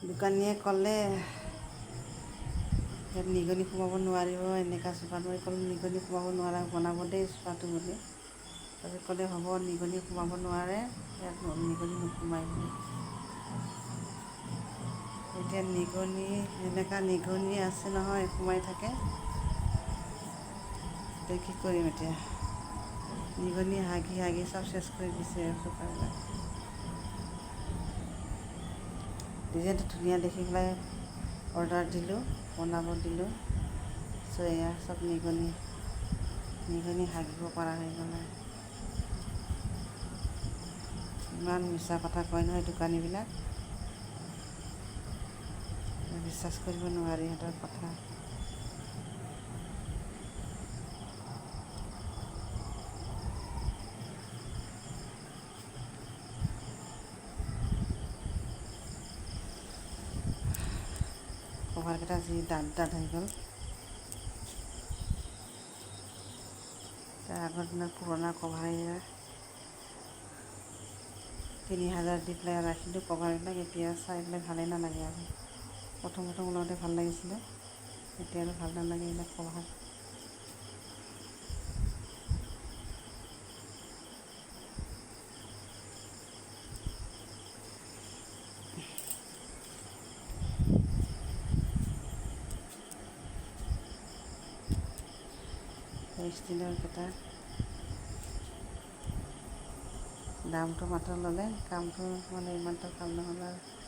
দোকানীয়ে ক'লে ইয়াত নিগনি সোমাব নোৱাৰিব, এনেকুৱা চোফা মই ক'লোঁ নিগনি সোমাব নোৱাৰা, বনাব দেই চোফাটো বুলি। তাৰপিছত ক'লে হ'ব, নিগনি সোমাব নোৱাৰে, ইয়াত নিগনি নোসোমাই বুলি। এতিয়া নিগনি এনেকুৱা নিগনি আছে নহয়, সোমাই থাকে। এতিয়া কি কৰিম এতিয়া? নিগনি হাগি হাগি চব চেচ কৰি দিছে চোফাবিলাক। ডিজাইনটো ধুনীয়া দেখি পেলাই অৰ্ডাৰ দিলোঁ, বনাব দিলোঁ। এয়া চব নিগনি হাগিব পৰা হৈ গ'ল। ইমান মিছা কথা কয় নহয় দোকানীবিলাক, বিশ্বাস কৰিব নোৱাৰি সিহঁতৰ কথা। কভাৰকেইটা যি ডাঠ হৈ গ'ল। আগৰ দিনৰ পুৰণা কভাৰ এয়া 3000 দি পেলাই ৰাখিলোঁ কভাৰবিলাক। এতিয়া চাই পেলাই ভালেই নালাগে আৰু। প্ৰথম ওলাওঁতে ভাল লাগিছিলে, এতিয়া আৰু ভাল নালাগে এইবিলাক কভাৰ। ষ্টিলৰ কেইটা দামটো মাত্ৰ ল'লে, কামটো মানে ইমানটো কাম নহ'ল আৰু।